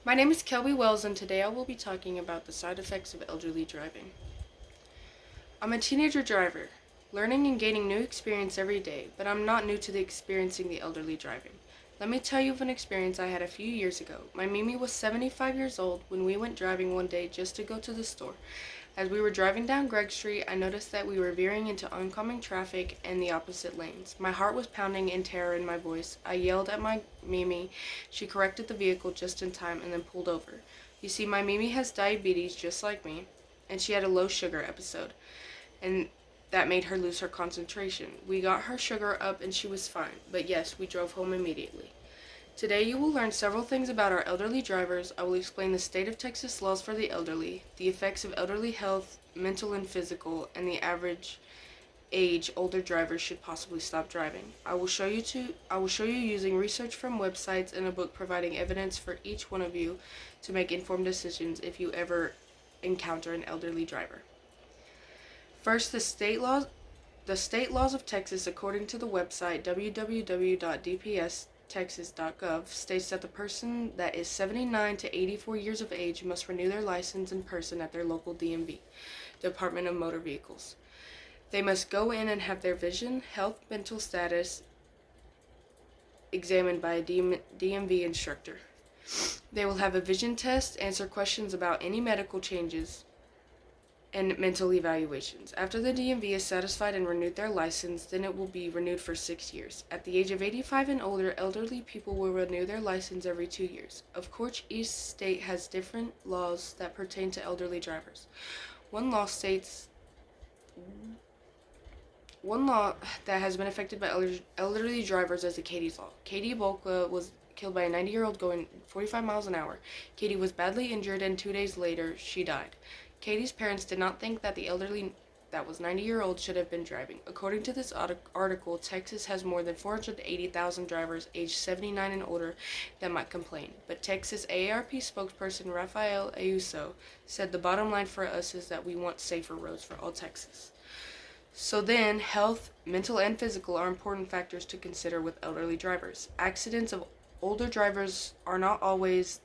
My name is Kelbee Wells, and today I will be talking about the side effects of elderly driving. I'm a teenager driver, learning and gaining new experience every day, but I'm not new to experiencing the elderly driving. Let me tell you of an experience I had a few years ago. My Mimi was 75 years old when we went driving one day just to go to the store. As we were driving down Gregg Street, I noticed that we were veering into oncoming traffic and the opposite lanes. My heart was pounding in terror in my voice. I yelled at my Mimi. She corrected the vehicle just in time and then pulled over. You see, my Mimi has diabetes just like me, and she had a low sugar episode, and that made her lose her concentration. We got her sugar up and she was fine, but yes, we drove home immediately. Today you will learn several things about our elderly drivers. I will explain the state of Texas laws for the elderly, the effects of elderly health, mental and physical, and the average age older drivers should possibly stop driving. I will show you using research from websites and a book providing evidence for each one of you to make informed decisions if you ever encounter an elderly driver. First, the state laws of Texas, according to the website www.dpstexas.gov, states that the person that is 79 to 84 years of age must renew their license in person at their local DMV, Department of Motor Vehicles. They must go in and have their vision, health, mental status examined by a DMV instructor. They will have a vision test, answer questions about any medical changes, and mental evaluations. After the DMV is satisfied and renewed their license, then it will be renewed for 6 years. At the age of 85 and older, elderly people will renew their license every 2 years. Of course, each state has different laws that pertain to elderly drivers. One law that has been affected by elderly drivers is the Katie's Law. Katie Bolka was killed by a 90-year-old going 45 miles an hour. Katie was badly injured, and 2 days later, she died. Katie's parents did not think that the elderly that was 90-year-old should have been driving. According to this article, Texas has more than 480,000 drivers aged 79 and older that might complain. But Texas AARP spokesperson Rafael Ayuso said the bottom line for us is that we want safer roads for all Texas. So then, health, mental and physical, are important factors to consider with elderly drivers. Accidents of older drivers are not always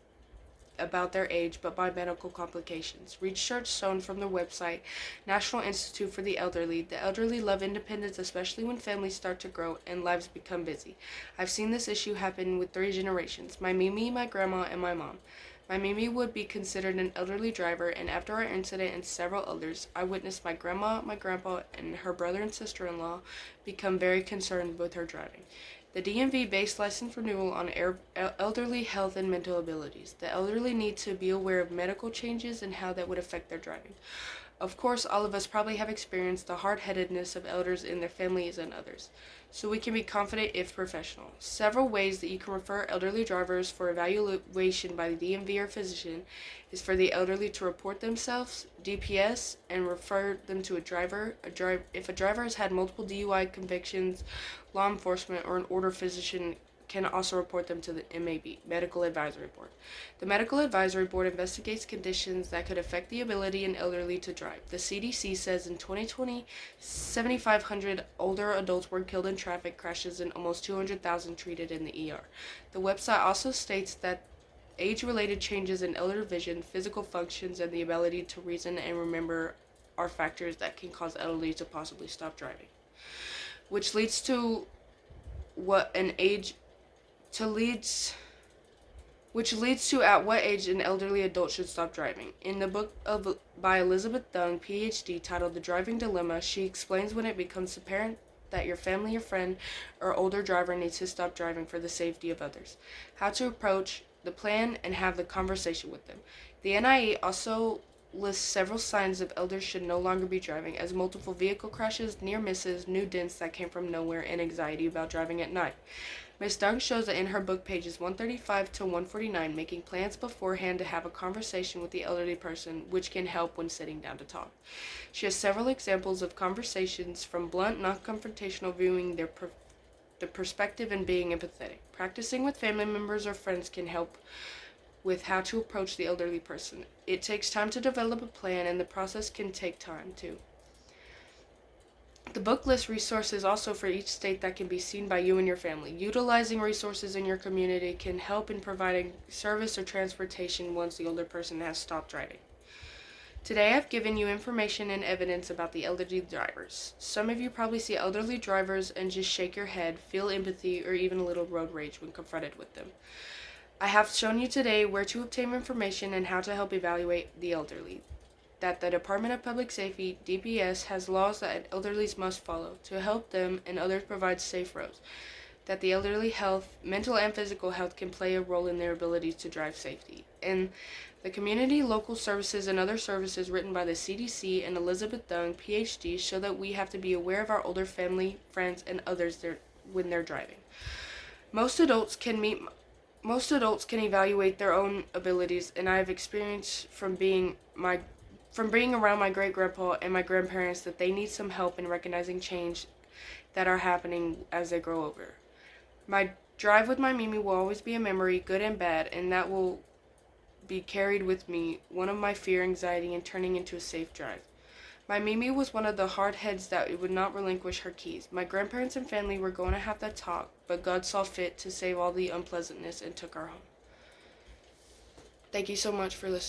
about their age, but by medical complications. Research shown from their website, National Institute for the elderly love independence, especially when families start to grow and lives become busy. I've seen this issue happen with 3 generations: my Mimi, my grandma, and my mom. My Mimi would be considered an elderly driver, and after our incident and several others, I witnessed my grandma, my grandpa, and her brother and sister-in-law become very concerned with her driving. The DMV based license renewal on elderly health and mental abilities. The elderly need to be aware of medical changes and how that would affect their driving. Of course, all of us probably have experienced the hard-headedness of elders in their families and others, so we can be confident if professional. Several ways that you can refer elderly drivers for evaluation by the DMV or physician is for the elderly to report themselves, DPS, and refer them to a driver. If a driver has had multiple DUI convictions, law enforcement, or an order physician can also report them to the MAB, Medical Advisory Board. The Medical Advisory Board investigates conditions that could affect the ability of an elderly to drive. The CDC says in 2020, 7,500 older adults were killed in traffic crashes and almost 200,000 treated in the ER. The website also states that age-related changes in elder vision, physical functions, and the ability to reason and remember are factors that can cause elderly to possibly stop driving, which leads to at what age an elderly adult should stop driving. In the book by Elizabeth Dung, PhD, titled The Driving Dilemma, she explains when it becomes apparent that your family or friend or older driver needs to stop driving for the safety of others, how to approach the plan and have the conversation with them. The NIE also lists several signs of elders should no longer be driving, as multiple vehicle crashes, near misses, new dents that came from nowhere, and anxiety about driving at night. Ms. Dung shows that in her book, pages 135 to 149, making plans beforehand to have a conversation with the elderly person, which can help when sitting down to talk. She has several examples of conversations, from blunt, non-confrontational viewing the perspective and being empathetic. Practicing with family members or friends can help with how to approach the elderly person. It takes time to develop a plan, and the process can take time too. The book lists resources also for each state that can be seen by you and your family. Utilizing resources in your community can help in providing service or transportation once the older person has stopped driving. Today I've given you information and evidence about the elderly drivers. Some of you probably see elderly drivers and just shake your head, feel empathy, or even a little road rage when confronted with them. I have shown you today where to obtain information and how to help evaluate the elderly. That the Department of Public Safety, DPS, has laws that elderlies must follow to help them and others provide safe roads. That the elderly health, mental and physical health, can play a role in their ability to drive safety. And the community, local services, and other services written by the CDC and Elizabeth Dung, PhD, show that we have to be aware of our older family, friends, and others when they're driving. Most adults can evaluate their own abilities, and I have experienced from being around my great-grandpa and my grandparents that they need some help in recognizing change that are happening as they grow older. My drive with my Mimi will always be a memory, good and bad, and that will be carried with me, one of my fear, anxiety, and turning into a safe drive. My Mimi was one of the hard heads that would not relinquish her keys. My grandparents and family were going to have that talk, but God saw fit to save all the unpleasantness and took her home. Thank you so much for listening.